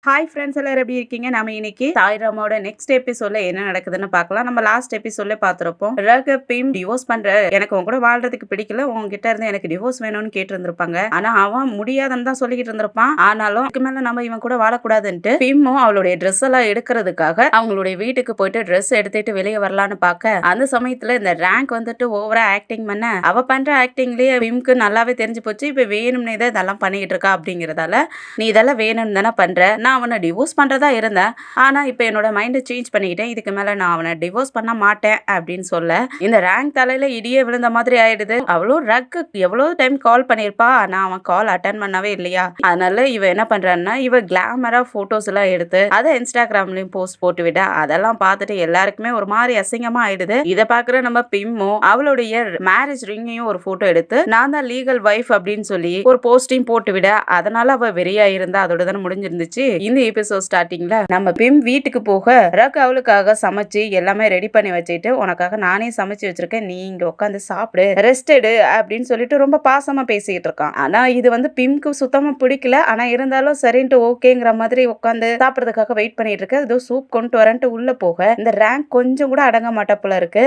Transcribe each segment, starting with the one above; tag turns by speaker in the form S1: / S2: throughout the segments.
S1: Hi friends எல்லாரும் எப்படி இருக்கீங்க? நம்ம இன்னைக்கு சாய்ராமோட நெக்ஸ்ட் எபிசோட்ல என்ன நடக்குதுன்னு பார்க்கலாம். நம்ம லாஸ்ட் எபிசோட்ல பார்த்துருப்போம். ரகப்பையும் டிவோர்ஸ் பண்ற எனக்கு உன் கூட வாழ்றதுக்கு பிடிக்கல, உன்கிட்ட இருந்து எனக்கு டிவோர்ஸ் வேணும்னு கேட்டு இருந்திருப்பாங்க. ஆனா அவன் முடியாதுன்னு தான் சொல்லிக்கிட்டு இருந்திருப்பான். ஆனாலும் இதுக்கு மேல நம்ம இவன் கூட வாழக்கூடாதுன்ட்டு பிம்மும் அவளுடைய ட்ரெஸ் எல்லாம் எடுக்கிறதுக்காக அவங்களுடைய வீட்டுக்கு போயிட்டு ட்ரெஸ் எடுத்துட்டு வெளியே வரலான்னு பார்க்க, அந்த சமயத்துல இந்த ரேங்க் வந்துட்டு ஓவரா ஆக்டிங் பண்ண, அவ பண்ற ஆக்டிங்லயே பிம்க்கு நல்லாவே தெரிஞ்சு போச்சு. இப்ப வேணும்னே தான் இதெல்லாம் பண்ணிக்கிட்டு இருக்கா அப்படிங்கறதால, நீ இதெல்லாம் வேணும்னு தானே பண்ற, நான் அவனை டிவோர்ஸ் பண்றதா இருந்தேன், ஆனா இப்ப என்னோட மைண்டை சேஞ்ச் பண்ணிக்கிட்டேன், இதுக்கு மேல நான் அவனை டிவோர்ஸ் பண்ண மாட்டேன் அப்படின்னு சொல்ல, இந்த ரேங்க் தலையில இடியே விழுந்த மாதிரி ஆயிடுது. அவ்வளவு ரக்கு எவ்வளவு டைம் கால் பண்ணிருப்பா, ஆனா அவன் கால் அட்டன் பண்ணவே இல்லையா. அதனால இவ என்ன பண்றான்னா, இவ கிளாமரா போட்டோஸ் எல்லாம் எடுத்து அதை இன்ஸ்டாகிராம்லயும் போஸ்ட் போட்டு விட, அதெல்லாம் பார்த்துட்டு எல்லாருக்குமே ஒரு மாதிரி அசிங்கமா ஆயிடுது. இதை பாக்குற நம்ம பிம்மோ அவளுடைய மேரேஜ் ரிங்கையும் ஒரு போட்டோ எடுத்து நான் தான் லீகல் வைஃப் அப்படின்னு சொல்லி ஒரு போஸ்டையும் போட்டு விட, அதனால அவ வெறியா இருந்தா அதோட தான் முடிஞ்சிருந்துச்சு. இந்த எபிசோட் ஸ்டார்டிங்ல நம்ம பிம் வீட்டுக்கு போக ரக் அவளுக்காக சமைச்சு எல்லாமே ரெடி பண்ணி வச்சுட்டு, உனக்காக நானே சமைச்சு வச்சிருக்கேன், நீ இங்க உட்காந்து சாப்பிடு, ரெஸ்ட் எடு அப்படின்னு சொல்லிட்டு ரொம்ப பாசமா பேசிட்டு இருக்கான். ஆனா இது வந்து பிம்க்கு சுத்தமா பிடிக்கல. ஆனா இருந்தாலும் சரின்ட்டு ஓகேங்கிற மாதிரி உட்காந்து சாப்பிடறதுக்காக வெயிட் பண்ணிட்டு இருக்கு. ஏதோ சூப் கொண்டு வரேன்ட்டு உள்ள போக இந்த ரேங்க் கொஞ்சம் கூட அடங்க மாட்டா போல இருக்கு.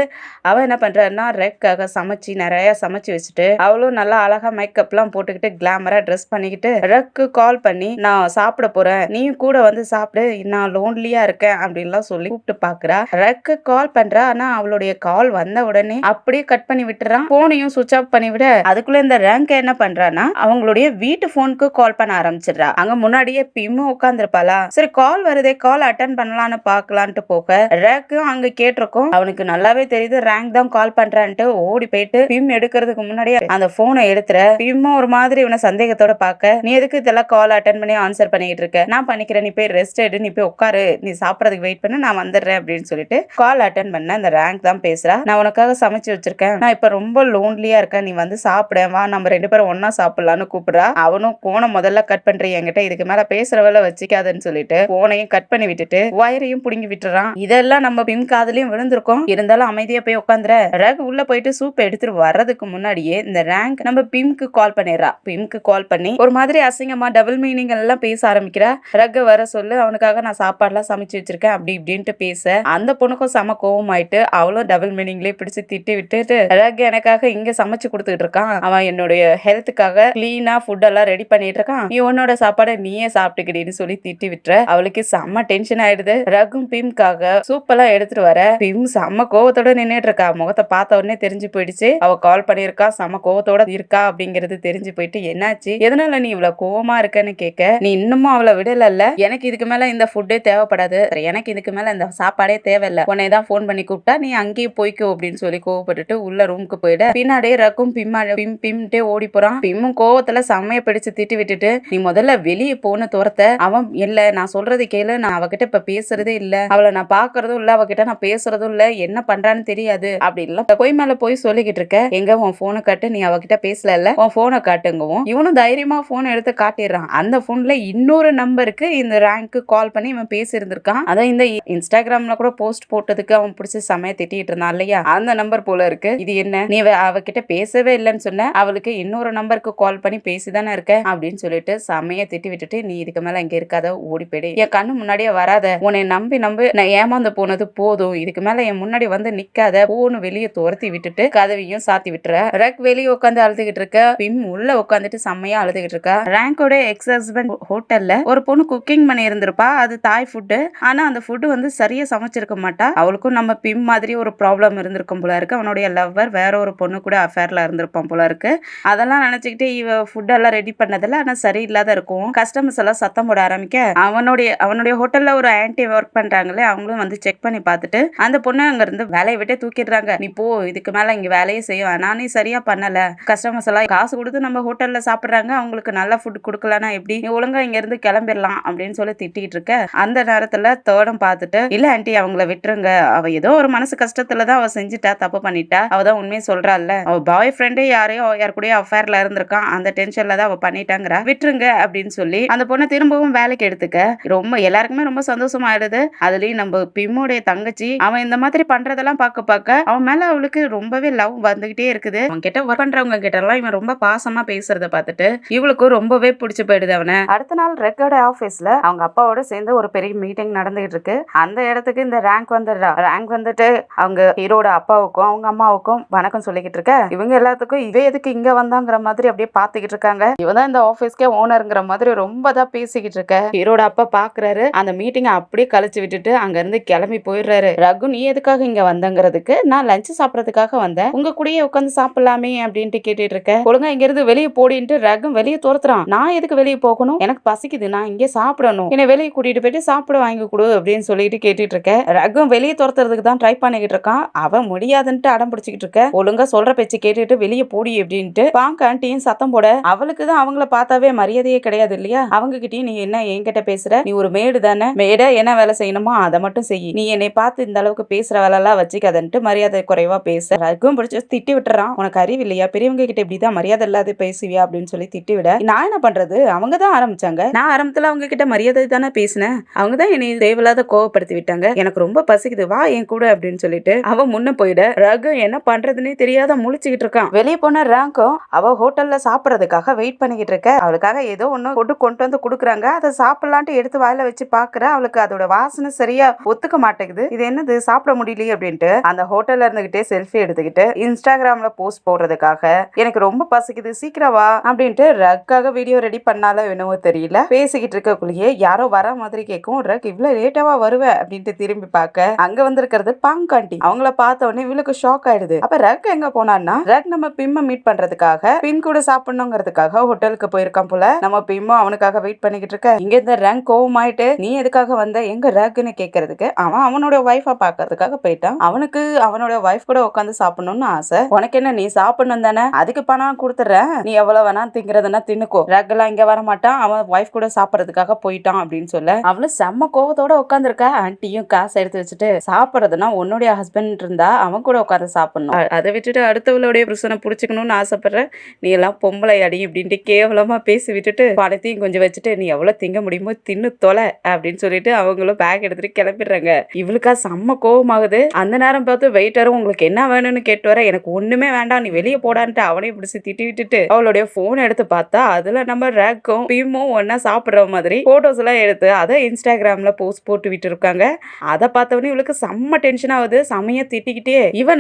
S1: அவ என்ன பண்றான்னா ரக்காக சமைச்சு நிறைய சமைச்சு வச்சுட்டு, அவளும் நல்லா அழகா மேக்கப் எல்லாம் போட்டுக்கிட்டு கிளாமரா ட்ரெஸ் பண்ணிக்கிட்டு ரக்கு கால் பண்ணி, நான் சாப்பிட போறேன், நீயும் கூட வந்து சாப்பிடு, நான் லோன்லியா இருக்கேன் அப்படின்லாம் சொல்லி கூப்பிட்டு பாக்குறா. ரக்கு கால் பண்றா. ஆனா அவளுடைய கால் வந்த உடனே அப்படியே கட் பண்ணி விட்டுறான். போனையும் சுவிட்ச் ஆஃப் பண்ணி விட, அதுக்குள்ள இந்த ரேங்க் என்ன பண்றானா அவங்களுடைய வீட்டு போனுக்கு கால் பண்ண ஆரம்பிச்சிடுறா. அங்க முன்னாடியே பிம்மு உட்கார்ந்துருப்பாளா, சரி கால் வருதே கால் அட்டன் பண்ணலான்னு பாக்கலான்ட்டு போக, ரேக்கும் அங்க கேட்டிருக்கும். அவனுக்கு நல்லாவே தெரியுது ரேங்க் தான் கால் பண்றான்ட்டு. ஓடி போயிட்டு பிம் எடுக்கிறதுக்கு முன்னாடியே அந்த போனை எடுத்துற. பிம்மும் ஒரு மாதிரி இவனை சந்தேகத்தோட பாக்க, நீ எதுக்கு இதெல்லாம் கால் அட்டன் பண்ணி ஆன்சர் பண்ணிட்டு இருக்க, நான் பண்ணிக்கிறேன், நீ போய் ரெஸ்ட் எடு, நீ போய் உட்காரு, நீ சாப்பிடறதுக்கு வெயிட் பண்ணு, நான் வந்துடுறேன் அப்படின்னு சொல்லிட்டு கால் அட்டன் பண்ண அந்த ரேங்க் தான் பேசுறா. நான் உனக்காக சமைச்சு வச்சிருக்கேன், நான் இப்ப ரொம்ப லோன்லியா இருக்கேன், நீ வந்து சாப்பிட வா, நம்ம ரெண்டு பேரும் ஒன்னா சாப்பிடலான்னு கூப்பிடுறா. அவனும் போனை முதல்ல கட் பண்றீங்க என்கிட்ட, இதுக்கு மேல பேசுறவள வச்சுக்காதுன்னு சொல்லிட்டு போனையும் கட் பண்ணி விட்டுட்டு வயரையும் புடுங்கி விட்டுறான். இதெல்லாம் நம்ம பிம் காதலையும் விழுந்திருக்கோம். இருந்தாலும் அமைதியா போய் உட்காந்துற. ரேங்க் உள்ள போயிட்டு சூப் எடுத்துட்டு வர்றதுக்கு முன்னாடியே இந்த ரேங்க் நம்ம பிம்க்கு கால் பண்ணிடுறா. பிம்க்கு கால் பண்ணி ஒரு மாதிரி அசிங்கமா டபுள் மீனிங் எல்லாம் பேச ஆரம்பிக்கிறா. ரக்க வர சொல்லு, அவனுக்காக நான் சாப்பாடுலாம் சமைச்சு வச்சிருக்கேன் அப்படி இப்படின்ட்டு பேச, அந்த பொண்ணுக்கும் செம கோவம் ஆயிட்டு அவளும் டபுள் மீனிங்லேயே பிடிச்சு திட்டி விட்டுட்டு, ரக் எனக்காக இங்க சமைச்சு கொடுத்துட்டு இருக்கான், அவன் என்னுடைய ஹெல்த்துக்காக கிளீனா ஃபுட் எல்லாம் ரெடி பண்ணிட்டு இருக்கான், நீ உன்னோட சாப்பாடை நீயே சாப்பிட்டுக்கிடின்னு சொல்லி திட்டி விட்டுற. அவளுக்கு செம்ம டென்ஷன் ஆயிடுது. ரகும் பிம்காக சூப் எல்லாம் எடுத்துட்டு வர, பிம் செம்ம கோவத்தோட நின்னுட்டு இருக்கா. முகத்தை பார்த்த உடனே தெரிஞ்சு போயிடுச்சு அவ கால் பண்ணிருக்கா, செம்ம கோவத்தோட இருக்கா அப்படிங்கிறது தெரிஞ்சு போயிட்டு, என்னாச்சு எதனால நீ இவ்வளவு கோவமா இருக்கன்னு கேட்க, நீ இன்னமும் அவளை விடல, எனக்கு இதுக்கு மேல இந்த ஃபுட்டே தேவைப்படாது, எனக்கு இதுக்கு மேல இந்த சாப்பாடே தேவையில்ல, உன்னை தான் போன் பண்ணி கூப்பிட்டா நீ அங்கேயே போய்க்கோ அப்படின்னு சொல்லி கோவப்பட்டுட்டு உள்ள ரூமுக்கு போயிட, பின்னாடியே ரக்கும் பிம்ட்டே ஓடி போறான். பிம்மும் கோவத்துல செம்மைய பிடிச்சு திட்டி விட்டுட்டு, நீ முதல்ல வெளியே போன துரத்த. அவன் இல்ல நான் சொல்றது கேளு, நான் அவகிட்ட இப்ப பேசுறதே இல்ல, அவளை நான் பாக்குறதும் இல்ல, அவகிட்ட நான் பேசுறதும் இல்ல, என்ன பண்றான்னு தெரியாது அப்படின்லாம் போய் மேல போய் சொல்லிக்கிட்டு இருக்க. எங்க உன் போனை காட்டு, நீ அவகிட்ட பேசல, உன் போனை காட்டுங்கவும் இவனும் தைரியமா போன் எடுத்து காட்டிடுறான். அந்த போன்ல இன்னொரு நம்பருக்கு இந்த ரேங்க்கு கால் பண்ணி இவன் பேசியிருந்திருக்கான். அதான் இந்த இன்ஸ்டாகிராம்ல கூட போஸ்ட் போட்டதுக்கு அவன் பிடிச்சி சமைய திட்டிட்டு இருந்தான் இல்லையா, அந்த நம்பர் போல இருக்கு. இது என்ன, நீ அவகிட்ட பேசவே இல்லைன்னு சொன்ன, அவளுக்கு இன்னொரு நம்பருக்கு கால் பண்ணி பேசிதானே இருக்க அப்படின்னு சொல்லிட்டு சமைய திட்டி விட்டுட்டு, நீ இதுக்கு மேல இங்க இருக்காத, ஓடி போயிடு, என் கண்ணு முன்னாடியே வராத, உன்னை நம்பி நான் ஏமாந்து போனது போதும், இதுக்கு மேல என் முன்னாடி வந்து நிக்காத, போன்னு வெளியே துரத்தி விட்டுட்டு கதவையும் சாத்தி விட்டுற. ரக் வெளியே உட்காந்து அழுதுகிட்டு இருக்க, பிம் உள்ள உட்காந்துட்டு செம்மையா அழுதுகிட்டு இருக்கா. ரேங்கோட எக்ஸ் ஹஸ்பண்ட் ஹோட்டல்ல ஒரு பொண்ணு குக்கிங் பண்ணி இருந்திருப்பா, அது தாய் ஃபுட்டு. ஆனா அந்த ஃபுட்டு வந்து சரியா சமைச்சிருக்க மாட்டா. அவளுக்கும் நம்ம பிம் மாதிரி ஒரு ப்ராப்ளம் இருந்திருக்கும் போல இருக்கு. அவனுடைய லவ்வர் வேற ஒரு பொண்ணு கூட அஃபேர்ல இருந்திருப்பான் போல இருக்கு. அதெல்லாம் நினைச்சுக்கிட்டு இவ ஃபுட் எல்லாம் ரெடி பண்ணதில்ல, ஆனா சரியில்லாத இருக்கும். கஸ்டமர்ஸ் எல்லாம் சத்தம் போட ஆரம்பிக்க, அவனுடைய ஹோட்டல்ல ஒரு ஆன்டி ஒர்க் பண்றாங்களே, அவங்களும் வந்து செக் பண்ணி பார்த்துட்டு அந்த பொண்ணு அங்க இருந்து வேலையை விட்டு தூக்கிடுறாங்க. நீ போ, இதுக்கு மேல இங்க வேலையே செய்ய வேணாம், நீ சரியா பண்ணல, கஸ்டமர்ஸ் எல்லாம் காசு கொடுத்து நம்ம ஹோட்டல்ல சாப்பிடுறாங்க, அவங்களுக்கு நல்ல ஃபுட் கொடுக்கலன்னா எப்படி, நீ ஒழுங்கா இங்க இருந்து கிளம்பிடலாம் அப்படின்னு சொல்லி திட்டிட்டு இருக்க. அந்த நேரத்துல தேர்டும் பார்த்துட்டு, இல்ல ஆன்ட்டி அவங்கள விட்டுருங்க, அவ ஏதோ ஒரு மனசு கஷ்டத்துலதான் அவ செஞ்சுட்டா, தப்பு பண்ணிட்டா, அவதான் உண்மையை சொல்றாள்ல, அவ பாய் ஃப்ரெண்டே யார் கூடயோ அஃபேர்ல இருந்திருக்கான், அந்த டென்ஷன்ல தான் அவ பண்ணிட்டாங்கறா, விட்டுருங்க அப்படின்னு சொல்லி அந்த பொண்ணை திரும்பவும் வேலைக்கு எடுத்துக்க ரொம்ப எல்லாருக்குமே ரொம்ப சந்தோஷமா ஆயிடுது. அதுலயும் நம்ம பிம்முடைய தங்கச்சி அவன் இந்த மாதிரி பண்றதெல்லாம் பார்க்க அவன் மேல அவளுக்கு ரொம்பவே லவ் வந்துகிட்டே இருக்குது. அவன் கிட்ட ஒர்க் பண்றவங்க கிட்ட எல்லாம் இவன் ரொம்ப பாசமா பேசுறத பார்த்துட்டு இவளுக்கும் ரொம்பவே பிடிச்சு போயிடுது அவனை. அடுத்த நாள் ரெக்கார்ட் ஆஃப் ஆபீஸ்ல அவங்க அப்பாவோட சேர்ந்து ஒரு பெரிய மீட்டிங் நடந்துகிட்டு இருக்கு. அந்த இடத்துக்கு இந்த ரேங்க் வந்துடுறா. ரேங்க் வந்துட்டு அவங்க ஹீரோட அப்பாவுக்கும் அவங்க அம்மாவுக்கும் வணக்கம் சொல்லிக்கிட்டு இருக்க. இவங்க எல்லாத்துக்கும் இவ எதுக்கு இங்க வந்தாங்கிற மாதிரி அப்படியே பாத்துக்கிட்டு இருக்காங்க. இவதான் இந்த ஆபீஸ்க்கே ஓனருங்கிற மாதிரி ரொம்ப தான் பேசிக்கிட்டு இருக்க. ஹீரோட அப்பா பாக்குறாரு. அந்த மீட்டிங் அப்படியே கழிச்சு விட்டுட்டு அங்க இருந்து கிளம்பி போயிடுறாரு. ரகு நீ எதுக்காக இங்க வந்தங்கிறதுக்கு நான் லஞ்ச் சாப்பிடறதுக்காக வந்தேன். உங்க கூடயே உட்காந்து சாப்பிடலாமே அப்படின்ட்டு கேட்டுட்டு இருக்க. ஒழுங்கா இங்க இருந்து வெளியே போடின்ட்டு ரகு வெளியே துரத்துறான். நான் எதுக்கு வெளியே போகணும்? எனக்கு பசிக்குது, நான் இங்கே சாப்பிடணும், என்னை வெளியே கூட்டிட்டு போயிட்டு சாப்பிட வாங்கி கொடு அப்படின்னு சொல்லிட்டு கேட்டுட்டு இருக்க. ரகு வெளியே துரத்துறதுக்கு தான் ட்ரை பண்ணிக்கிட்டு இருக்கான். அவன் முடியாதுன்ட்டு அடம் பிடிச்சிக்கிட்டு இருக்க. ஒழுங்கா சொல்ற பேச்சு கேட்டுட்டு வெளியே போடி அப்படின்ட்டு பாங்க ஆண்டியும் சத்தம் போட அவளுக்கு தான் அவங்கள பார்த்தாவே மரியாதையே கிடையாது இல்லையா? அவங்க கிட்டயும் நீ என்ன என்கிட்ட பேசுற? நீ ஒரு மேடு தானே, மேட என்ன வேலை செய்யணுமோ அதை மட்டும் செய். நீ என்னை பார்த்து இந்த அளவுக்கு பேசுற வேலை எல்லாம் வச்சுக்காதன்ட்டு மரியாதை குறைவா பேச ரகும் பிடிச்சி திட்டி விட்டுறான். உனக்கு அறிவு இல்லையா? பெரியவங்க கிட்ட இப்படிதான் மரியாதை இல்லாத பேசுவியா அப்படின்னு சொல்லி திட்டி விட நான் என்ன பண்றது? அவங்க தான் ஆரம்பிச்சாங்க. நான் ஆரம்பத்துல அவங்க கிட்ட மரியாதை தானே பேசினேன். அவங்க தான் என்னை தேவையில்லாத கோவப்படுத்தி விட்டாங்க. எனக்கு ரொம்ப பசிக்குது, வா என் கூட அப்படின்னு சொல்லிட்டு அவ முன்ன போயிட ரகு என்ன பண்றதுன்னே தெரியாத முழிச்சுக்கிட்டு இருக்கான். வெளியே போன ரேங்கும் அவ ஹோட்டல்ல சாப்பிடறதுக்காக வெயிட் பண்ணிக்கிட்டு இருக்க. அவளுக்காக ஏதோ ஒண்ணு போட்டு கொண்டு வந்து குடுக்குறாங்க. அதை சாப்பிடலான்ட்டு எடுத்து வாயில வச்சு பாக்குற. அவளுக்கு அதோட வாசனை சரியா ஒத்துக்க மாட்டேங்குது. இது என்னது சாப்பிட முடியலையே அப்படின்ட்டு அந்த ஹோட்டல்ல இருந்துகிட்டே செல்ஃபி எடுத்துக்கிட்டு இன்ஸ்டாகிராம்ல போஸ்ட் போடுறதுக்காக எனக்கு ரொம்ப பசிக்குது சீக்கிரம் வா அப்படின்ட்டு ரக்காக வீடியோ ரெடி பண்ணாலும் என்னவோ தெரியல. பேசிக்கிட்டு இருக்கக்குள்ளேயே யாரோ வர மாதிரி கேட்கும். ரக் இவ்வளவு லேட்டாவா வருவ அப்படின்ட்டு திரும்பி பார்க்க அங்க வந்திருக்கிறது பாங்காண்டி. அவங்கள பார்த்த உடனே இவளுக்கு ஷாக் ஆயிடுது. அப்ப ரக் எங்க போனான்னா ரக் நம்ம பிம்ம மீட் பண்றதுக்காக பிம் கூட சாப்பிடணுங்கிறதுக்காக ஹோட்டலுக்கு போயிருக்கான் போல. நம்ம பிம்மும் அவனுக்காக வெயிட் பண்ணிக்கிட்டு இருக்க. இங்க இந்த ரங் கோவமாயிட்டு நீ எதுக்காக வந்த எங்க ரக்னு கேட்கறதுக்கு அவன் அவனோட வைஃபா பாக்குறதுக்காக போயிட்டான். அவனுக்கு அவனோட வைஃப் கூட உட்காந்து சாப்பிடணும்னு ஆசை. உனக்கு என்ன, நீ சாப்பிடணும் தானே, அதுக்கு பணம் கொடுத்துறேன், நீ எவ்வளவு வேணா திங்கிறதுனா தின்னுக்கோ. ரக் எல்லாம் இங்க வர மாட்டான், அவன் வைஃப் கூட சாப்பிடறதுக்காக போயிட்டான் அப்படின்னு சொல்ல அவளு செம்ம கோவத்தோட உட்காந்துருக்கா. ஆண்டியும் காசு எடுத்து வச்சுட்டு சாப்பிடறதுனா உன்னுடைய ஹஸ்பண்ட் இருந்தா அவன் கூட உட்காந்து சாப்பிடணும், அதை விட்டுட்டு அடுத்தவளுடைய புருஷனை புடிச்சுக்கணும்னு ஆசைப்படுற, நீ எல்லாம் பொம்பளை அடி அப்படின்ட்டு கேவலமா பேசி விட்டுட்டு பணத்தையும் கொஞ்சம் வச்சுட்டு நீ எவ்வளவு திங்க முடியுமோ தின்னு தொலை அப்படின்னு சொல்லிட்டு அவங்களும் பேக் எடுத்துட்டு கிளம்பிடுறாங்க. இவளுக்கா செம்ம கோவமாகுது. அந்த நேரம் பார்த்து வெயிட்டரும் உங்களுக்கு என்ன வேணும்னு கேட்டு வர எனக்கு ஒண்ணுமே வேண்டாம் நீ வெளியே போடான்ட்டு அவனையும் பிடிச்சி திட்டி விட்டுட்டு அவளுடைய போன் எடுத்து பார்த்தா அதுல நம்ம ரேக்கும் பீமும் ஒன்னா சாப்பிடுற மாதிரி போட்டோஸ் எல்லாம் எடுத்து அதை இன்ஸ்டாகிராம்ல போஸ்ட் போட்டு விட்டு இருக்காங்க. அதை பார்த்தவொடனே இவளுக்கு செம்ம டென்ஷன் ஆகுது. செம்மையா திட்டிக்கிட்டே இவ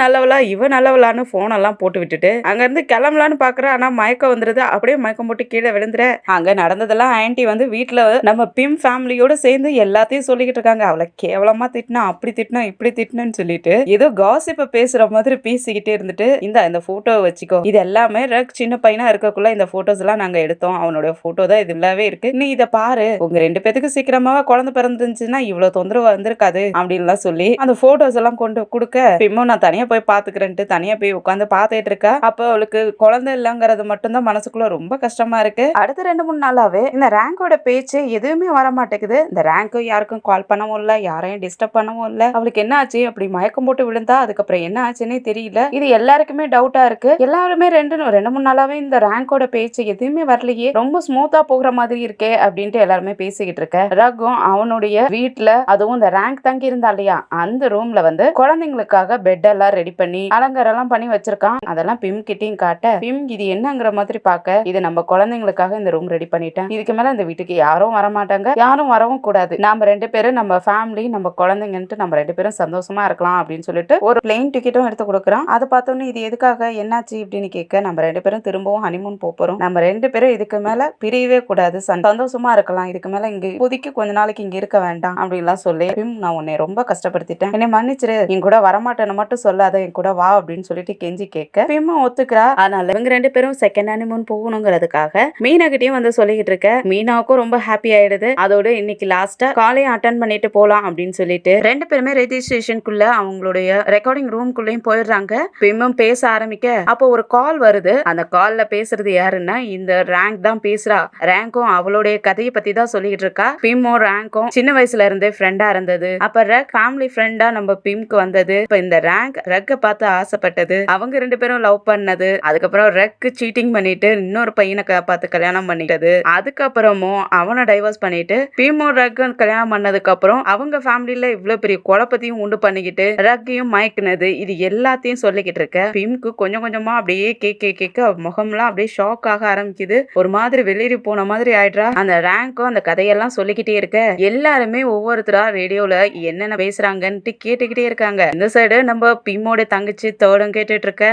S1: நல்லவளான்னு போன் எல்லாம் போட்டு விட்டுட்டு அங்க இருந்து கிளம்பலான்னு பாக்குற. ஆனா மயக்கம் வந்துருது. அப்படியே மயக்கம் போட்டு கீழே விழுந்துற. அங்க நடந்ததெல்லாம் ஆன்டி வந்து வீட்டுல நம்ம பிம் ஃபேமிலியோட சேர்ந்து எல்லாத்தையும் சொல்லிக்கிட்டு இருக்காங்க. அவளை கேவலமா திட்டினா அப்படி திட்டினா இப்படி திட்டினு சொல்லிட்டு ஏதோ காசிப்ப பேசுற மாதிரி பேசிக்கிட்டே இருந்துட்டு இந்த போட்டோ வச்சுக்கோ, இது எல்லாமே ரக் சின்ன பையனா இருக்கக்குள்ள இந்த போட்டோஸ் எல்லாம் நாங்க எடுத்தோம், அவனோட போட்டோ தான் இது எல்லாவே இருக்கு, நீ இதை பாரு, உங்க ரெண்டு பேத்துக்கு சீக்கிரமாவே குழந்தை பிறந்துச்சுன்னா இவ்வளவு தொந்தரவு வந்திருக்காது அப்படின்லாம் சொல்லி அந்த போட்டோஸ் எல்லாம் கொண்டு கொடுக்க பிம்மும் நான் தனியா போய் பாத்துக்கிறேன்ட்டு தனியா போய் உட்காந்து பாத்துட்டு இருக்கா. அப்ப அவளுக்கு குழந்தை இல்லங்கிறது மட்டும்தான் மனசுக்குள்ள ரொம்ப கஷ்டமா இருக்கு. அடுத்த 2-3 நாளாவே இந்த ரேங்கோட பேச்சு எதுவுமே வர மாட்டேங்குது. இந்த ரேங்கும் யாருக்கும் கால் பண்ணவும் இல்ல, யாரையும் டிஸ்டர்ப் பண்ணவும் இல்ல. அவளுக்கு என்ன ஆச்சு, அப்படி மயக்கம் போட்டு விழுந்தா அதுக்கப்புறம் என்ன ஆச்சுன்னே தெரியல. இது எல்லாருக்குமே டவுட்டா இருக்கு. எல்லாருமே 2-3 நாளாவே இந்த ரேங்கோட பேச்சு எதுவுமே வரலையே, ரொம்ப ஸ்மூத்தா போகிற மாதிரி இருக்கே அப்படின்ட்டு எல்லாருமே பேசிக்கிட்டு இருக்க. ரகும் அவனுடைய வீட்டுல, அதுவும் இந்த ரேங்க் தங்கி இருந்தா இல்லையா அந்த ரூம்ல வந்து குழந்தைங்களுக்காக பெட் எல்லாம் ரெடி பண்ணி அலங்காரம் எல்லாம் பண்ணி வச்சிருக்கான். அதெல்லாம் பிம் கிட்டையும் காட்ட பிம் இது என்னங்கிற மாதிரி பார்க்க இது நம்ம குழந்தைங்களுக்காக இந்த ரூம் ரெடி பண்ணிட்டேன், இதுக்கு மேல இந்த வீட்டுக்கு யாரும் வரமாட்டாங்க, யாரும் வரவும் கூடாது, நாம 2 பேரும் நம்ம ஃபேமிலி நம்ம குழந்தைங்கன்ட்டு நம்ம 2 பேரும் சந்தோஷமா இருக்கலாம் அப்படின்னு சொல்லிட்டு ஒரு பிளெயின் டிக்கெட்டும் எடுத்து கொடுக்குறான். அதை பார்த்தோன்னு இது எதுக்காக என்னாச்சு இப்படின்னு கேட்க நம்ம 2 பேரும் திரும்பவும் ஹனிமூன் போறோம், நம்ம 2 பேரும் இதுக்கு மேல பிரியவே கூடாது, சந்தோஷமா இருக்கலாம், இதுக்கு மேல இங்க இப்போதைக்கு கொஞ்ச நாளைக்கு இங்க இருக்க வேண்டாம் அப்படின்லாம் சொல்லி நான் உன்னை ரொம்ப கஷ்டப்படுத்திட்டேன், என்னை மன்னிச்சிரு, என் கூட வரமாட்டேன்னு மட்டும் சொல்லாத, என் கூட வா அப்படின்னு சொல்லிட்டு கெஞ்சி கேட்க பிம்மும் ஒத்துக்கிறா. அதனால இவங்க 2 பேரும் செகண்ட் ஹனிமூன் போகணுங்கிறதுக்காக மீனா கிட்டயும் வந்து சொல்லிக்கிட்டு இருக்க. மீனாவுக்கும் ரொம்ப ஹாப்பி ஆயிடுது. அதோட இன்னைக்கு லாஸ்டா காலையும் அட்டன் பண்ணிட்டு போலாம் அப்படின்னு சொல்லிட்டு 2 பேருமே ரெஜிஸ்ட்ரேஷனுக்குள்ள அவங்களுடைய ரெக்கார்டிங் ரூம்குள்ளேயும் போயிடுறாங்க. பிம்மும் பேச ஆரம்பிக்க அப்போ ஒரு கால் வருது. அந்த கால்ல பேசுறது யாருன்னா இந்த ரேங்க் தான் பேசுறா. ரேங்கும் அவளுடைய கதையை பத்தி தான் சொல்லிட்டு இருக்கா. பிம்மும் ரேங்கும் சின்ன வயசுல இருந்தே ஃப்ரெண்டா இருந்தது. அப்ப ரக் ஃபேமிலி ஃப்ரெண்டா நம்ம பிம்க்கு வந்தது. இப்ப இந்த ரேங்க் ரக்க பார்த்து ஆசைப்பட்டது, அவங்க 2 பேரும் லவ் பண்ணது, அதுக்கப்புறம் ரக் சீட்டிங் பண்ணிட்டு இன்னொரு பையனை பார்த்து கல்யாணம் பண்ணிட்டது, அதுக்கப்புறமும் அவனை டைவர்ஸ் பண்ணிட்டு பிம்மும் ரக்கும் கல்யாணம் பண்ணதுக்கு அப்புறம் அவங்க ஃபேமிலில இவ்வளவு பெரிய குழப்பத்தையும் உண்டு பண்ணிக்கிட்டு ரக்கையும் மயக்குனது, இது எல்லாத்தையும் சொல்லிக்கிட்டு இருக்க. பிம்க்கு கொஞ்சம் கொஞ்சமா அப்படியே கேட்க முகம்லாம் அப்படியே ஷாக் ஆக ஆரம்பிக்குது. ஒரு மாதிரி வெளியேறி போன மாதிரி ஆயிடுறா. அந்த ரேங்க் ரேங்க்கும் அந்த கதையெல்லாம் சொல்லிக்கிட்டே இருக்க எல்லாருமே ஒவ்வொருத்தரா ரேடியோல என்னென்ன பேசுறாங்கன்ட்டு கேட்டுக்கிட்டே இருக்காங்க. இந்த சைடு நம்ம பிம்மோட தங்கச்சி தேர்டும் கேட்டுட்டு இருக்க,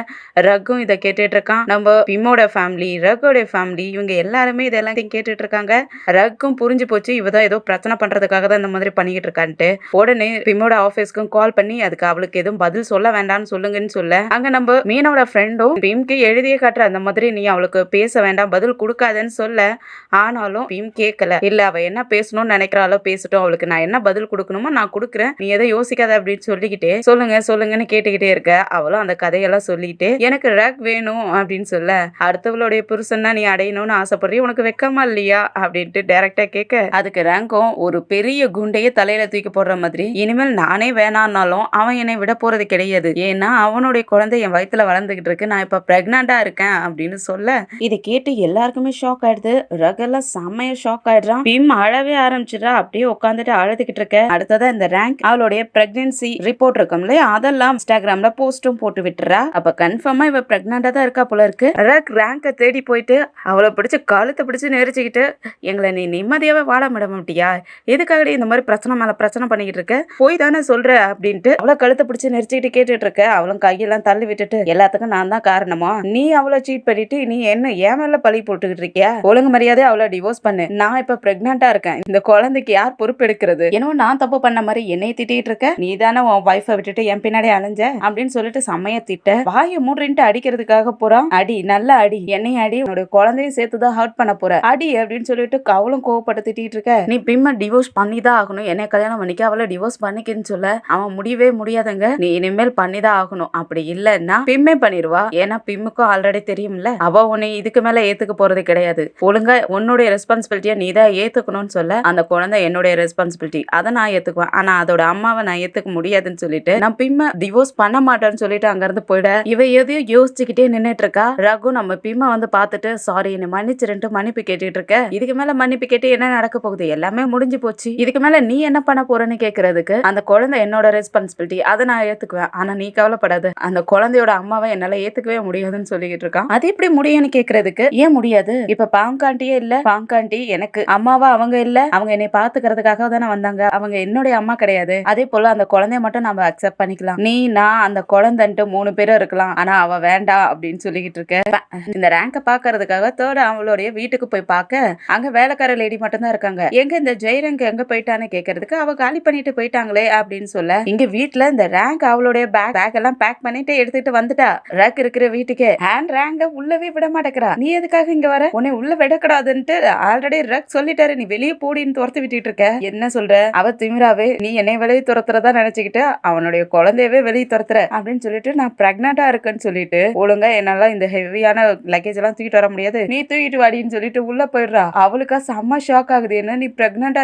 S1: ரகும் இதை கேட்டுட்டு இருக்கான். நம்ம பிம்மோட ஃபேமிலி, ரகோட ஃபேமிலி இவங்க எல்லாருமே இதெல்லாம் கேட்டுட்டு இருக்காங்க. ரக்கும் புரிஞ்சு போச்சு இவதான் ஏதோ பிரச்சனை பண்றதுக்காக தான் இந்த மாதிரி பண்ணிக்கிட்டு இருக்கான்ட்டு. உடனே பிம்மோட ஆபீஸ்க்கும் கால் பண்ணி அதுக்கு அவளுக்கு எதுவும் பதில் சொல்ல வேண்டாம்னு சொல்லுங்கன்னு சொல்ல, அங்க நம்ம மீனோட ஃப்ரெண்டும் பிம்க்கு எழுதியே காட்டுற அந்த மாதிரி நீ அவளுக்கு பேச வேண்டாம், பதில் கொடுக்காதன்னு சொல்ல, ஆனாலும் பிம் கேட்கல. இல்ல அவ என்ன பேசணும்னு நினைக்கிறாளோ பேசட்டும், அவளுக்கு நான் என்ன பதில் கொடுக்கணுமோ நான் கொடுக்குறேன், நீ எதை யோசிக்காத அப்படின்னு சொல்லிக்கிட்டே சொல்லுங்க சொல்லுங்கன்னு கேட்டுக்கிட்டே இருக்க. அவளும் அந்த கதையெல்லாம் சொல்லிட்டு எனக்கு ரக் வேணும் அப்படின்னு சொல்ல, அடுத்தவளுடைய புருஷன்னா நீ அடையணும்னு ஆசைப்படுறிய, உனக்கு வெக்கமா இல்லையா அப்படின்ட்டு டைரக்டா கேட்க, அதுக்கு ரேங்கும் ஒரு பெரிய குண்டையே தலையில தூக்கி போடுற மாதிரி, இனிமேல் நானே வேணான்னாலும் அவன் என்னை விட போறது கிடையாது, ஏன்னா அவனுடைய குழந்தை என் வயித்துல வளர்ந்துகிட்டு இருக்கு, நான் இப்ப பிரெக்னண்டா இருக்கேன் அப்படின்னு சொல்ல, இதை கேட்டு எல்லாருக்குமே ஷாக் ஆயிடுது. ரகெல்லாம் செம்மைய ஷாக் ஆயிடுறான். பிம் அழவே ஆரம்பிச்சிடா. அப்படியே உட்காந்துட்டு அழுதுகிட்டு இருக்க. அடுத்ததா இந்த ரேங்க் அவளுடைய பிரெக்னன்சி ரிப்போர்ட் இருக்கும் இல்லையா, அதெல்லாம் இன்ஸ்டாகிராம்ல போஸ்டும் போட்டு விட்டுறா. அப்ப கன்ஃபார்மா இவ பிரெக்னண்டா தான் இருக்கா போல இருக்கு. ரேங்க தேடி போயிட்டு அவளை பிடிச்சு கழுத்தை பிடிச்சு நெரிச்சுக்கிட்டு, எங்களை நீ நிம்மதியாவே வாழ விட மாட்டியா, எதுக்காக இந்த மாதிரி பிரச்சனை மேல பிரச்சனை பண்ணிக்கிட்டு இருக்க, போய் தானே சொல்ற அப்படின்ட்டு அவளை கழுத்தை பிடிச்சு நெரிச்சுக்கிட்டு கேட்டுட்டு இருக்க. அவளும் கையெல்லாம் தள்ளி விட்டுட்டு, எல்லாத்துக்கும் நான் தான் காரணமா, நீ அவளை சீட் பண்ணிட்டு நீ என்ன ஏன் மேல பழி போட்டுக்கிட்டு இருக்கியா, ஒழுங்கு மரியாதை அவளை டிவோர்ஸ் பண்ணு, நான் இப்ப பிரெக்னண்டா இருக்கேன், இந்த குழந்தைக்கு யார் பொறுப்பு எடுக்கிறது, என்னவோ நான் தப்பு பண்ண மாதிரி என்னை திட்டிட்டு இருக்க, நீ தானே உன் வைஃபை விட்டுட்டு என் பின்னாடி அலைஞ்ச அப்படின்னு சொல்லிட்டு செம்மைய திட்ட, வாயை மூடுறின்ட்டு அடிக்கிறதுக்காக போறான். அடி நல்லா அடி, என்னையும் அடி, உன்னோட குழந்தையும் சேர்த்துதான் ஹர்ட் பண்ண போற, அடி அப்படின்னு சொல்லிட்டு அவளும் கோவப்பட்டு திட்டிட்டு இருக்க. நீ பிம்ம டிவோர்ஸ் பண்ணிதான் ஆகணும், என்னை கல்யாணம் பண்ணிக்க அவளை டிவோர்ஸ் பண்ணிக்கன்னு சொல்ல, அவன் முடியவே முடியாதுங்க, நீ இனிமேல் பண்ணிதான் ஆகணும், அப்படி இல்லன்னா பிம்மே பண்ணிடுவா, ஏன்னா பிம்முக்கும் ஆல்ரெடி தெரியும்ல அவ உன்னை இதுக்கு மேல ஏத்துக்க போறது கிடையாது, ஒழுங்கா உன்னுடைய ரெஸ்பான்சிபிலிட்டியா நீ தான் ஏத்துக்கணும்னு சொல்ல, அந்த குழந்தை என்னுடைய ரெஸ்பான்சிபிலிட்டி, அதை நான் ஏத்துக்குவேன், ஆனா அதோட அம்மாவை நான் ஏத்துக்க முடியாதுன்னு சொல்லிட்டு நான் பிம்ம டிவோர்ஸ் பண்ண மாட்டேன்னு சொல்லிட்டு அங்க இருந்து போயிட, இவ எதையும் யோசிச்சுக்கிட்டே நின்னுட்டு இருக்கா. ரகு நம்ம பிம்ம வந்து பார்த்துட்டு சாரி என்னை மன்னிச்சிருன்ட்டு மன்னிப்பு கேட்டுட்டு இருக்க. இதுக்கு மேல மன்னிப்பு கேட்டு என்ன நடக்க போகுது, எல்லாமே முடிஞ்சு போச்சு, இதுக்கு மேல நீ என்ன பண்ண போறன்னு கேக்குறதுக்கு, அந்த குழந்தை என்னோட ரெஸ்பான்சிபிலிட்டி, அதை நான் ஏத்துக்குவேன், ஆனா நீ கவலைப்படாது, அந்த குழந்தையோட அம்மாவை என்னால ஏத்துக்கவே முடியாதுன்னு சொல்லிக்கிட்டு இருக்கான். அது எப்படி முடியும்னு கேக்குறதுக்கு, ஏன் முடியாது, இப்ப பாங்காண்டியே இல்ல, பாங்காண்டி எனக்கு அம்மாவா அவங்க இல்ல, அவங்க என்னை பாத்துக்கிறதுக்காக தானே வந்தாங்க, அவங்க என்னுடைய அம்மா கிடையாது, அதே போல அந்த குழந்தைய மட்டும் நம்ம அக்செப்ட் பண்ணிக்கலாம், நீ நான் அந்த குழந்தைன்ட்டு 3 பேரும் இருக்கலாம், ஆனா அவ வேண்டாம் அப்படின்னு சொல்லிக்கிட்டு இருக்க. இந்த ரேங்க பாக்குறதுக்காக தேர்ட் அவளுடைய வீட்டுக்கு போய் பார்க்க, அங்க வேலைக்கார லேடி மட்டும் தான் இருக்காங்க. எங்க இந்த ஜெயரங்க எங்க போயிட்டான்னு கேக்குறதுக்கு, அவ காலி பண்ணிட்டு போயிட்டாங்களே அப்படின்னு சொல்ல, இங்க வீட்டுல இந்த ரேங்க் அவளுடைய பேக் எல்லாம் பேக் பண்ணிட்டு எடுத்துட்டு வந்துட்டா. ரேக் இருக்கிற வீட்டுக்கு ஹேண்ட் ரேங்க உள்ளவே விட மாட்டேங்கிறா, நீ எதுக்காக இங்க வர, உன்னை உள்ள விடக்கூடாதுன்ட்டு ஆல்ரெடி ரேக் சொல்லிட்டாரு, நீ வெளியே போடின்னு துரத்து விட்டுட்டு இருக்க, என்ன சொல்ற, அவ திமிராவே நீ என்னை வெளியே துரத்துறதா நினைச்சுக்கிட்டு அவனுடைய குழந்தையவே வெளியே துரத்துற அப்படின்னு சொல்லிட்டு, நான் பிரெக்னண்டா இருக்கேன்னு சொல்லிட்டு, ஒழுங்கா என்னால இந்த ஹெவியான லக்கேஜ் எல்லாம் தூக்கிட்டு வர முடியாது, நீ தூக்கிட்டு வாடின்னு சொல்லிட்டு உள்ள போயிடுறா. அவளுக்கா செம்ம ஷாக் ஆகுது, என்ன நீ பிரெக்னண்டா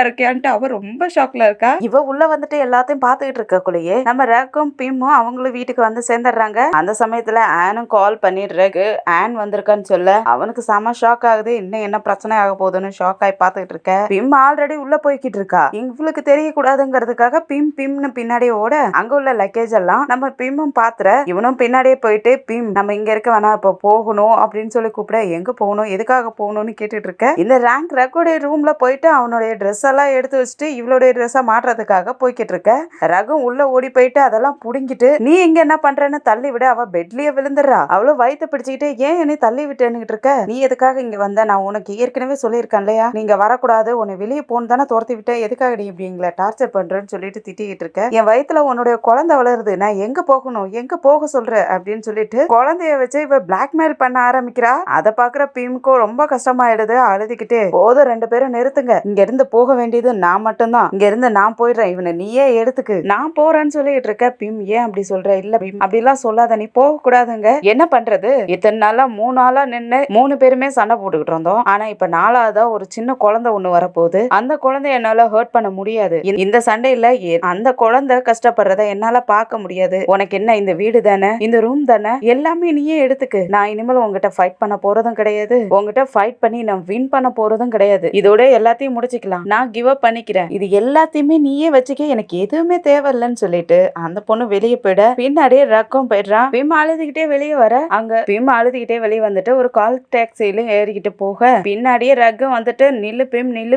S1: இருக்கியான்ட்டு அவ ரொம்ப ஷாக்ல இருக்கா. இவ உள்ள வந்துட்டு எல்லாத்தையும் பாத்துக்கிட்டு இருக்கக்குள்ளேயே நம்ம ரேக்கும் பிம்மும் அவங்களும் வீட்டுக்கு வந்து சேர்ந்துடுறாங்க. அந்த சமயத்துல ஆனும் கால் பண்ணிடுறக்கு, ஆன் வந்திருக்கான்னு சொல்ல அவனுக்கு செம ஷாக் ஆகுது, இன்னும் என்ன பிரச்சனை ஆக போகுதுன்னு ஷாக் ஆகி பாத்துக்கிட்டு இருக்க. பிம் ஆல்ரெடி உள்ள போய்கிட்டு இருக்கா, இவளுக்கு தெரியக்கூடாதுங்கிறதுக்காக பிம்னு பின்னாடி ஓட, அங்க உள்ள லக்கேஜ் எல்லாம் நம்ம பிம்மும் பாத்துற, இவனும் பின்னாடியே போயிட்டு பிம் நம்ம இங்க இருக்க வேணா இப்ப போகணும் அப்படின்னு சொல்லி கூப்பிட, எங்க போகணும் எதுக்காக போகணும்னு கேட்டுட்டு இருக்க. இந்த ரேங்க் ரகுடைய ரூம்ல போயிட்டு அவனுடைய ட்ரெஸ் எல்லாம் எடுத்து வச்சுட்டு இவளுடைய ட்ரெஸ்ஸை மாட்டுறதுக்காக போய்கிட்டு இருக்க. ரகு உள்ள ஓடி போயிட்டு அதெல்லாம் புடுங்கிட்டு, நீ இங்க என்ன பண்றன்னு தள்ளி விட, அவ பெட்லயே விழுந்துடுறா. அவளும் வயிற்று பிடிச்சிக்கிட்டு, ஏன் என்னை தள்ளி விட்டுன்னு இருக்க, நீ எதுக்காக இங்க வந்த, நான் உனக்கு ஏற்கனவே சொல்லியிருக்கேன் இல்லையா, நீங்க வரக்கூடாது, உன்னை வெளியே போன்னு தானே துரத்தி விட்டேன், எதுக்காக நீ இப்படி எங்களை டார்ச்சர் பண்றேன்னு சொல்லிட்டு திட்டிக்கிட்டு இருக்க. என் வயித்துல உன்னுடைய குழந்தை வளருது, நான் எங்க போகணும், எங்க போக சொல்ற அப்படின்னு சொல்லிட்டு குழந்தைய வச்சு இவ பிளாக்மெயில் பண்ண ஆரம்பிக்கிறா. அதை பாக்குற பிம்கோ ரொம்ப கஷ்டமாயிடுது. அழுதுகிட்டு, போதும் 2 பேரும் நிறுத்துங்க, இங்க இருந்து போக வேண்டியது நான் மட்டும்தான், இங்க இருந்து நான் போயிடுறேன், இவனை நீயே எடுத்துக்கு, நான் போறேன்னு சொல்லிட்டு இருக்க. பிம் ஏன் அப்படி சொல்ற, இல்ல பிம் அப்படிலாம் சொல்லாத, நீ போக கூடாதுங்க, என்ன பண்றது, இத்தனை நாளா 3 நாளா நின்று 3 பேருமே சண்டை போட்டுக்கிட்டு இருந்தோம், ஆனா இப்ப 4ஆவதா ஒரு சின்ன குழந்தை ஒண்ணு வரப்போகுது, அந்த குழந்தை என்னால ஹர்ட் பண்ண முடியாது, இந்த சண்டையில அந்த குழந்தை கஷ்டப்படுறத என்னால பார்க்க முடியாது, உனக்கு என்ன இந்த வீடு தானே, இந்த ரூம் தானே, எல்லாமே நீயே எடுத்துக்கு, நான் இனிமேல் உங்ககிட்ட ஃபைட் பண்ண போறதும் கிடையாது, உங்ககிட்ட ஃபைட் பண்ணி நான் வின் பண்ண போறதும் கிடையாது, இதோட எல்லாத்தையும் முடிச்சுக்கலாம், நான் கிவ் அப் பண்ணிக்கிறேன், இது எல்லாத்தையுமே நீயே வச்சுக்க, எனக்கு எதுவுமே தேவையில்லைன்னு சொல்லிட்டு அந்த பொண்ணு வெளியே போயிட, பின்னாடியே ரக்கம் போயிடுறான். பிம் அழுதுகிட்டே வெளியே வர, அங்க பிம் அழுதுகிட்டே வெளியே வந்துட்டு ஒரு கால் டாக்ஸியில ஏறிக்கிட்டு போக, பின்னாடியே ரகு வந்துட்டு நில்லு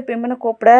S1: பிம்னு கூப்பிட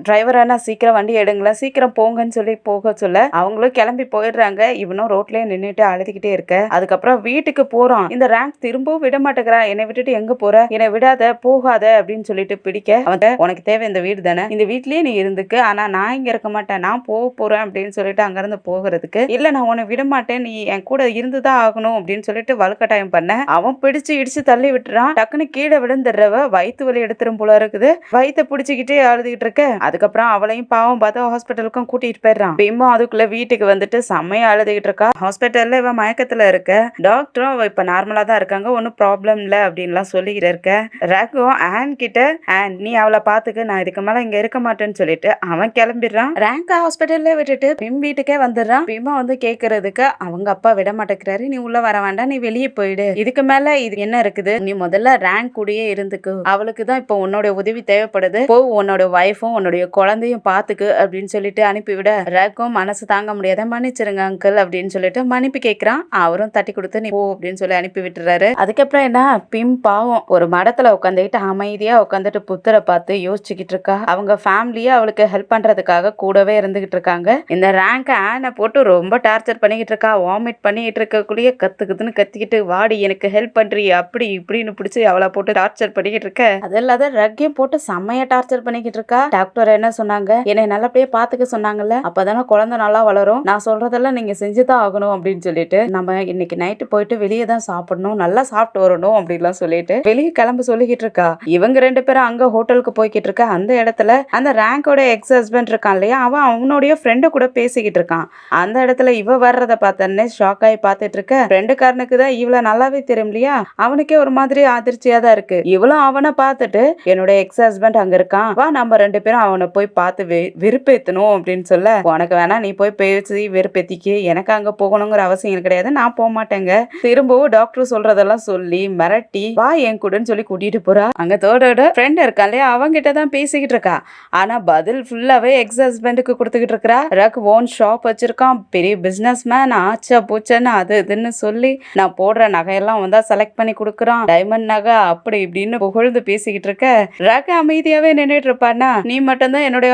S1: டிரைவர் அண்ணா சீக்கிரம் வண்டி எடுங்களா, சீக்கிரம் போங்கன்னு சொல்லி போக சொல்ல அவங்களும் கிளம்பி போயிடுறாங்க. இவனும் ரோட்லயே நின்னுட்டு அழுதுகிட்டே இருக்க. அதுக்கப்புறம் வீட்டுக்கு போறான். இந்த ரேங்க் திரும்பவும் விட மாட்டேங்கிறா. என்னை விட்டுட்டு எங்க போற, என்னை விடாத போகாத அப்படின்னு சொல்லிட்டு பிடிக்க அவன் உனக்கு தேவை இந்த வீடு தானே, இந்த வீட்லயே நீ இருந்துக்கு, ஆனா நான் இங்க இருக்க மாட்டேன், நான் போறேன் அப்படின்னு சொல்லிட்டு அங்க இருந்து போகிறதுக்கு இல்ல நான் உன்னை விட மாட்டேன், நீ என் கூட இருந்துதான் ஆகணும் அப்படின்னு சொல்லிட்டு வலுக்கட்டாயம் பண்ண அவன் பிடிச்சு இடிச்சு தள்ளி விட்டுறான். டக்குன்னு கீழே விழுந்துடுறவ வயிற்று வலி எடுத்துரும் போல இருக்குது. வயிற்ற பிடிச்சிக்கிட்டே அழுதுகிட்டு இருக்க. அதுக்கப்புறம் அவளையும் பாவம் பார்த்து ஹாஸ்பிட்டலுக்கும் கூட்டிட்டு போயிடுறான். பிம்மும் அதுக்குள்ள வீட்டுக்கு வந்துட்டு செம்மையா அழுதுகிட்டு இருக்கா. ஹாஸ்பிட்டல்ல இவன் மயக்கத்துல இருக்க. டாக்டரும் அவ இப்ப நார்மலா தான் இருக்காங்க, ஒன்னும் ப்ராப்ளம் இல்ல அப்படின்லாம் சொல்லிக்கிட்டு இருக்க. ரேங்கும் ஆன் கிட்ட நீ அவளை பாத்துக்க, நான் இதுக்கு மேல இங்க இருக்க மாட்டேன்னு சொல்லிட்டு அவன் கிளம்பிடுறான். ரேங்க் ஹாஸ்பிட்டல்ல விட்டுட்டு பிம் வீட்டுக்கே வந்துடுறான். பிம்மா வந்து கேக்குறதுக்கு அவங்க அப்பா விட மாட்டேங்கிறாரு, நீ உள்ள வர வேண்டாம், நீ வெளியே போயிடு, இதுக்கு மேல இது என்ன இருக்குது, நீ முதல்ல ரேங்க் கூடயே இருந்துக்கு, அவளுக்கு தான் இப்போ உன்னோட உதவி தேவைப்படுது, போ உன்னோட வைஃபும் உன்னுடைய குழந்தையும் பாத்துக்கு அப்படின்னு சொல்லிட்டு அனுப்பிவிட ரேங்கும் மனசு தாங்க முடியாத மன்னிச்சிருங்க அங்கிள் அப்படின்னு சொல்லிட்டு மன்னிப்பு கேட்கிறான். அவரும் தட்டி கொடுத்து நீ போ அப்படின்னு சொல்லி அனுப்பி விட்டுறாரு. அதுக்கப்புறம் என்ன, பிம் பாவம் ஒரு மடத்துல உட்காந்துக்கிட்டு அமைதியா உட்காந்துட்டு புத்தரை பார்த்து யோசிச்சுக்கிட்டு இருக்கா. அவங்க ஃபேமிலியே அவளுக்கு ஹெல்ப் பண்றதுக்காக கூடவே இருந்துகிட்டு இருக்காங்க. இந்த ரேங்க் ஆனை போட்டு ரொம்ப டார்ச்சர் பண்ணிக்கிட்டு இருக்கா. வாமிட் பண்ணிக்கிட்டு இருக்கக்குள்ளேயே கத்துக்குதுன்னு கத்திக்கிட்டு வாடி எனக்கு ஹெல்ப் பண்றீ அப்படி இப்படின்னு பிடிச்சி அவளை போட்டு டார்ச்சர் பண்ணிக்கிட்டு இருக்க. அது இல்லாத ரக்கையும் போட்டு செம்மையா டார்ச்சர் பண்ணிக்கிட்டு இருக்கா. டாக்டர் என்ன சொன்னாங்க, என்னை நல்லபடியா பாத்துக்க சொன்னாங்கல்ல, அப்பதானே குழந்தை நல்லா வளரும், நான் சொல்றதெல்லாம் நீங்க செஞ்சுதான் ஆகணும் அப்படின்னு சொல்லிட்டு நம்ம இன்னைக்கு நைட்டு போயிட்டு வெளியே தான் சாப்பிடணும், நல்லா சாப்பிட்டு வரணும் அப்படின்லாம் சொல்லிட்டு வெளியே கிளம்ப சொல்லிக்கிட்டு இருக்கா. இவங்க ரெண்டு பேரும் அங்க ஹோட்டலுக்கு போய்கிட்டு இருக்க. அந்த இடத்துல அந்த ரேங்கோட எக்ஸ் ஹஸ்பண்ட் இருக்கான் இல்லையா, அவன் அவனுடைய ஃப்ரெண்டு கூட பேசிக்கிட்டு இருக்கான். அந்த இடத்துல இவ வர்றத பார்த்தோன்னே ஷாக் ஆகி பார்த்துட்டு இருக்க. ஃப்ரெண்டுக்காரனுக்கு தான் இவ்வளவு நல்லாவே தெரியும் இல்லையா, அவனுக்கே ஒரு மாதிரி அதிர்ச்சியா தான் இருக்கு. இவளும் அவனை பார்த்துட்டு என்னோட எக்ஸ் ஹஸ்பண்ட் அங்க இருக்கான், வா நம்ம ரெண்டு பேரும் அவனை போய் பார்த்து வெறுப்பேத்தணும் அப்படின்னு சொல்ல, உனக்கு வேணா நீ போய் பேசி வெறுப்பேத்திக்கு, எனக்கு அங்க போகணுங்கிற அவசியம் கிடையாது, நான் போக மாட்டேங்க. திரும்பவும் டாக்டர் சொல்றதெல்லாம் சொல்லி மிரட்டி வா என் கூடன்னு சொல்லி கூட்டிட்டு போறா. அங்க தோடோட ஃப்ரெண்ட் இருக்கா இல்லையா, அவங்கிட்ட தான் பேசிக்கிட்டு இருக்கா. ஆனா பதில் ஃபுல்லாவே எக்ஸ் ஹஸ்பண்டுக்கு கொடுத்துக்கிட்டு இருக்கா. ரக் ஓன் ஷாப் வச்சிருக்கான், பெரிய பிசினஸ் மேன், ஆச்சா பூச்சன்னு அது இதுன்னு சொல்லி நான் போடுற நகையெல்லாம் வந்தா செலக்ட் பண்ணி கொடுக்குறான், டைமண்ட் நகை அப்படி இப்படின்னு புகழ்ந்து பேசிக்கிட்டு இருக்க. ரக் அமைதியாவே நின்றுட்டு இருப்பானா, நீ மட்டும்தான் என்னுடைய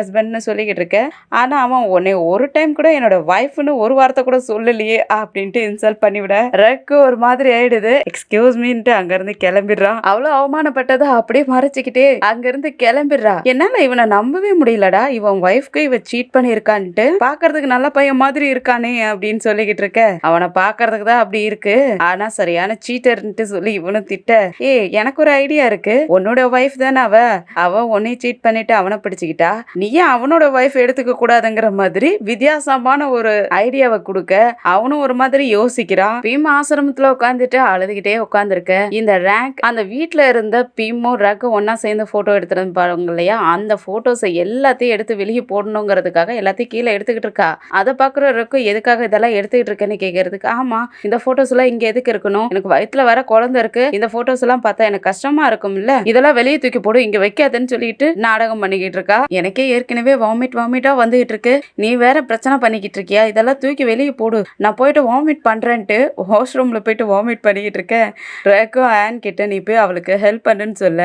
S1: ஹஸ்பண்ட்னு சொல்லிக்கிட்டு இருக்க, ஆனா அவன் உன்னை ஒரு டைம் கூட என்னோட வைஃப்னு ஒரு வார்த்தை கூட சொல்லலையே அப்படின்ட்டு இன்சல்ட் பண்ணிவிட ரக்கு ஒரு மாதிரி ஆயிடுது. எக்ஸ்கியூஸ் மீன்ட்டு அங்க இருந்து கிளம்பிடுறான். அவ்வளவு அவமானப்பட்டதை அப்படியே மறைச்சிக்கிட்டே அங்க இருந்து கிளம்பிடுறா. என்னால இவனை நம்பவே முடியலடா, இவன் வைஃப்க்கு இவ சீட் பண்ணிருக்கான்ட்டு, பாக்குறதுக்கு நல்ல பையன் மாதிரி இருக்கானே அப்படின்னு சொல்லிக்கிட்டு இருக்க. அவனை பாக்குறதுக்கு தான் அப்படி இருக்கு, ஆனா சரியான சீட்டர்ன்ட்டு சொல்லி இவனும் திட்ட, எனக்கு ஒரு ஐடியா இருக்கு, உன்னோட வைஃப் தானே அவ உன்னை சீட் பண்ணிட்டு அவனை பிடிச்சுக்கிட்டா, நீயே அவனோட வைஃப் எடுத்துக்க கூடாதுங்கிற மாதிரி வித்தியாசமான ஒரு ஐடியாவை கொடுக்க அவனும் ஒரு மாதிரி யோசிக்கிறான். பீம் ஆசிரமத்துல உட்காந்துட்டு அழுதுகிட்டே உட்காந்துருக்க. இந்த ரேங்க் அந்த வீட்டுல இருந்த பீமும் ரேங்கும் ஒன்னா சேர்ந்து போட்டோ எடுத்துட்டு பாருங்க இல்லையா, அந்த போட்டோஸை எல்லாத்தையும் எடுத்து வெளியே போடணுங்கிறதுக்காக எல்லாத்தையும் கீழே எடுத்துக்கிட்டு இருக்கா. அதை பாக்குறவருக்கு எதுக்காக இதெல்லாம் எடுத்துக்கிட்டு இருக்கேன்னு கேட்கறதுக்கு, ஆமா இந்த போட்டோஸ் எல்லாம் இங்க எதுக்கு இருக்கணும், எனக்கு வயிற்றுல வர குழந்தை இருக்கு, இந்த போட்டோஸ் எல்லாம் பார்த்தா எனக்கு கஷ்டமா இருக்கும் இல்ல, இதெல்லாம் வெளியே தூக்கி போடு, இங்க வைக்காதுன்னு சொல்லிட்டு நாடகம் பண்ணிக்கிட்டு இருக்கா. எனக்கே ஏற்கனவே வாமிட்டா வந்துகிட்டு இருக்கு, நீ வேற பிரச்சனை பண்ணிக்கிட்டு இருக்கியா, இதெல்லாம் தூக்கி வெளியே போடு, நான் போயிட்டு வாமிட் பண்றேன்ட்டு வாஷ்ரூம்ல போயிட்டு வாமிட் பண்ணிக்கிட்டு இருக்கேன். ரேங்கோ ஆன் கிட்ட நீ போய் அவளுக்கு ஹெல்ப் பண்ணுன்னு சொல்ல,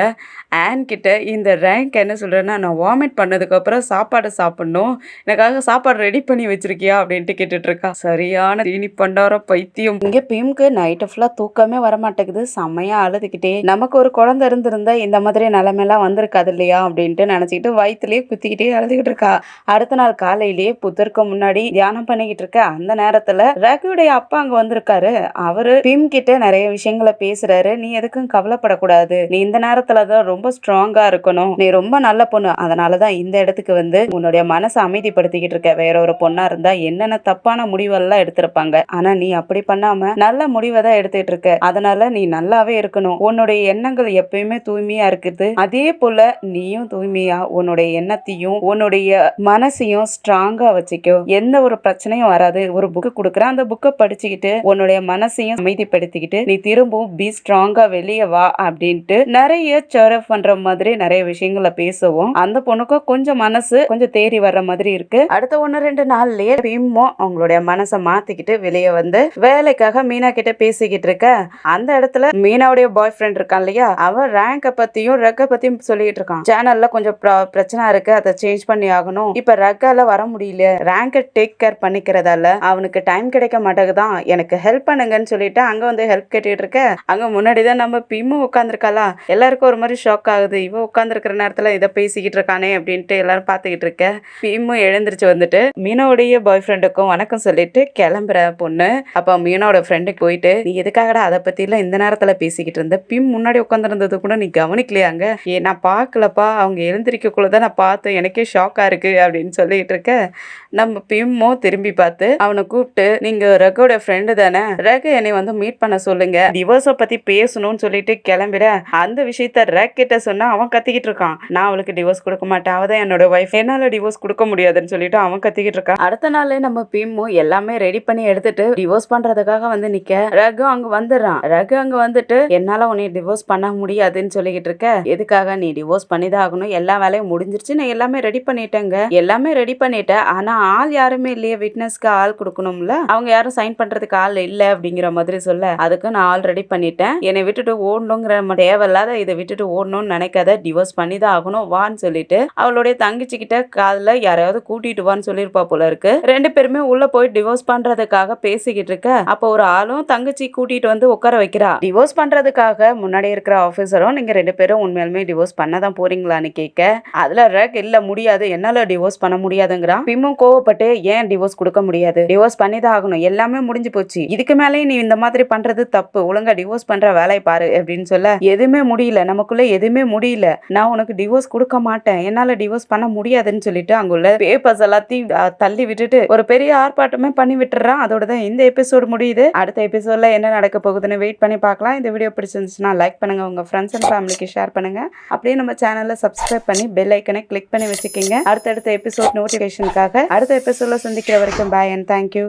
S1: ஆன் கிட்ட இந்த ரேங்க் என்ன சொல்றேன்னா, நான் வாமிட் பண்ணதுக்கு அப்புறம் சாப்பாடு சாப்பிடணும், எனக்காக சாப்பாடு ரெடி பண்ணி வச்சிருக்கியா அப்படின்ட்டு கேட்டுட்டு இருக்கா. சரியான தீனி பண்டாரம் பைத்தியம். இங்க பிம்க்கு நைட்டு ஃபுல்லா தூக்கமே வரமாட்டேங்குது, செம்மையா அழுதுகிட்டே, நமக்கு ஒரு குழந்தை இருந்திருந்தா இந்த மாதிரி நிலைமையெல்லாம் வந்திருக்காது இல்லையா அப்படின்ட்டு நினைச்சிக்கிட்டு வயிற்றுலயே குத்திக்கிட்டே அழுதுகிட்டு இருக்கா. அடுத்த நாள் காலையிலேயே புத்தருக்கு முன்னாடி தியானம் பண்ணிக்கிட்டு இருக்க. அந்த நேரத்துல ரகுடைய அப்பா அங்க வந்திருக்காரு. அவரு பிம் கிட்ட நிறைய விஷயங்களை பேசுறாரு. நீ எதுக்கும் கவலைப்படக்கூடாது, நீ இந்த நேரத்துலதான் ரொம்ப ஸ்ட்ராங்கா இருக்கணும், நீ ரொம்ப நல்ல பொண்ணு, அதனாலதான் இந்த இடத்துக்கு வந்து உன்னுடைய மனசை அமைதிப்படுத்திக்கிட்டு இருக்க, வேற ஒரு பொண்ணா இருந்தா என்னென்ன தப்பான முடிவெல்லாம் எடுத்திருப்பாங்க, ஆனா நீ அப்படி பண்ணாம நல்ல முடிவை தான் எடுத்துட்டு இருக்க, அதனால நீ நல்லாவே இருக்கணும், உன்னுடைய எண்ணங்கள் எப்பயுமே தூய்மையா இருக்குது, அதே போல நீயும் தூய்மையா உன்னுடைய எண்ணத்தையும் உன்னுடைய மனசையும் ஸ்ட்ராங்கா வச்சுக்கோ, எந்த ஒரு பிரச்சனையும் வராது. ஒரு புக்கு கொடுக்குறேன், அந்த புக்கை படிச்சுக்கிட்டு உன்னுடைய மனசையும் அமைதிப்படுத்திக்கிட்டு நீ திரும்பவும் பி ஸ்ட்ராங்கா வெளியே வா அப்படின்ட்டு நிறைய சரஃப் பண்ற மாதிரி நிறைய விஷயங்களை பேசவும் அந்த பொண்ணுக்கும் கொஞ்சம் மனசு கொஞ்சம் தேறி வர்ற மாதிரி இருக்கு. அடுத்த 1-2 நாள்லயே பீமும் அவங்களுடைய மனசை மாத்திக்கிட்டு வெளியே வந்து வேலைக்காக மீனா கிட்ட பேசிக்கிட்டு இருக்க. அந்த இடத்துல மீனாவுடைய பாய் ஃப்ரெண்ட் இருக்கான் இல்லையா, அவன் ரேங்க பத்தியும் ரக்க பத்தியும் சொல்லிட்டு இருக்கான். சேனல்ல கொஞ்சம் பிரச்சனை இருக்கு, அதை சேஞ்ச் பண்ணி ஆகணும். இப்ப ரக்கால வர முடியல, ரேங்க டேக் கேர் பண்ணிக்கிறதால அவனுக்கு டைம் கிடைக்க மாட்டேங்குதான், எனக்கு ஹெல்ப் பண்ணுங்கன்னு சொல்லிட்டு அங்க வந்து ஹெல்ப் கேட்டுட்டு இருக்க. அங்க முன்னாடிதான் நம்ம பிம்மு உட்காந்துருக்காளா, எல்லாருக்கும் ஒரு மாதிரி ஷாக் ஆகுது. இவ உட்காந்துருக்கிற நேரத்துல இதை பேசிக்கிட்டு இருக்கானே அப்படின்ட்டு எல்லாரும் பாத்துக்கிட்டு இருக்க. பிம்மு எழுந்திருச்சு வந்துட்டு மீனோடைய பாய் ஃப்ரெண்டுக்கும் வணக்கம் சொல்லிட்டு கிளம்புற பொண்ணு. அப்ப மீனோட ஃப்ரெண்டுக்கு போயிட்டு, நீ எதுக்காகடா அதை பத்தி எல்லாம் இந்த நேரத்துல பேசிக்கிட்டு இருந்த, பிம் முன்னாடி உட்காந்துருந்தது கூட நீ கவனிக்கலையாங்க, நான் பாக்கலப்பா, அவங்க எழுந்திரிக்கக்குள்ளதான் நான் பார்த்தேன், எனக்கே ஷாக்கா இருக்கு அப்படின்னு சொல்லிட்டு இருக்க. நம்ம பிம்மோ திரும்பி பார்த்து அவனை கூப்பிட்டு, நீங்க ரகோட ஃப்ரெண்டு தானே, ரகு என்னை வந்து மீட் பண்ண சொல்லுங்க, டிவோர்ஸ பத்தி பேசணும்னு சொல்லிட்டு கிளம்பிட. அந்த விஷயத்த ரக் கிட்ட சொன்னா அவன் கத்திக்கிட்டு இருக்கான், நான் அவளுக்கு டிவோர்ஸ் கொடுக்க மாட்டேன், அவதான் என்னோட வைஃப், என்னால டிவோர்ஸ் கொடுக்க முடியாதுன்னு சொல்லிட்டு அவன் கத்திக்கிட்டு இருக்கான். அடுத்த நாள் நம்ம பிம்மு எல்லாமே ரெடி பண்ணி எடுத்துட்டு டிவோர்ஸ் பண்றதுக்காக வந்து நிக்க, ரகு அங்க வந்துடுறான். ரகு அங்க வந்துட்டு, என்னால உன்னை டிவோர்ஸ் பண்ண முடியாதுன்னு சொல்லிக்கிட்டு இருக்க. எதுக்காக, நீ டிவோர்ஸ் பண்ணிதான் ஆகணும், எல்லா வேலையும் முடிஞ்சிருச்சு, நான் எல்லாமே ரெடி பண்ணிட்டேங்க, எல்லாமே ரெடி பண்ணிட்டேன், ஆனா ஆள் யாருமே இல்லையே, விட்னஸ்க்கு ஆள் கொடுக்கணும்ல, அவங்க யாரும் சைன் பண்றதுக்கு ஆள் இல்ல அப்படிங்கிற மாதிரி சொல்ல, அதுக்கு நான் ஆல் ரெடி பண்ணிட்டேன், என்னை விட்டுட்டு ஓடணுங்கிற தேவையில்லாத இதை விட்டுட்டு ஓடணும்னு நினைக்காத, டிவோர்ஸ் பண்ணிதான் ஆகணும் வான்னு சொல்லிட்டு அவளுடைய தங்கச்சி கிட்ட காதுல யாரையாவது கூட்டிட்டு வான்னு சொல்லிருப்பா போல இருக்கு. ரெண்டு பேருமே உள்ள போய் டிவோர்ஸ் பண்றதுக்காக பேசிக்கிட்டு இருக்க. அப்ப ஒரு ஆளும் தங்கச்சி கூட்டிட்டு வந்து உட்கார வைக்கிறா. டிவோர்ஸ் பண்றதுக்காக முன்னாடி இருக்கிற ஆபீசரும், நீங்க ரெண்டு பேரும் உண்மையாலுமே டிவோர்ஸ் பண்ணதான் போறீங்களான்னு கேட்க, அதுல ரக் இல்ல முடியாது, என்னால டிவோர்ஸ் பண்ண முடியாதுங்கிறான். பிம்மும் கோவப்பட்டு, ஏன் டிவோர்ஸ் கொடுக்க முடியாது, டிவோர்ஸ் பண்ணிதான் ஆகணும், எல்லாமே முடிஞ்சு போச்சு, இதுக்கு மேலேயும் நீ இந்த மாதிரி பண்றது தப்பு, ஒழுங்கா டிவோர்ஸ் பண்ற வேலையை பாரு அப்படின்னு சொல்ல, எதுவுமே முடியல, நமக்குள்ள எதுவுமே முடியல, நான் உனக்கு டிவோர்ஸ் கொடுக்க மாட்டேன், என்னால டிவோர்ஸ் பண்ண முடியாதுன்னு சொல்லிட்டு அங்குள்ள பேப்பர்ஸ் எல்லாத்தையும் தள்ளி விட்டுட்டு ஒரு பெரிய ஆர்ப்பாட்டமே பண்ணி விட்டுறான். அதோட தான் இந்த எபிசோடு முடியுது. அடுத்த எபிசோட்ல என்ன நடக்க போகுதுன்னு வெயிட் பண்ணி பார்க்கலாம். இந்த வீடியோ பிடிச்சிருந்துச்சுன்னா லைக் பண்ணுங்க, உங்க ஃப்ரெண்ட்ஸ் அண்ட் ஃபேமிலிக்கு ஷேர் பண்ணுங்க, அப்படியே நம்ம சேனலை சப்ஸ்கிரைப் பண்ணி பெல் ஐக்கனை கிளிக் பண்ணி வச்சுக்கோங்க. அடுத்தடுத்த எபிசோட் நோட்டிஃபிகேஷனுக்காக. அடுத்த எபிசோட்ல சந்திக்கிற வரைக்கும் பாய் அண்ட் தேங்க்யூ.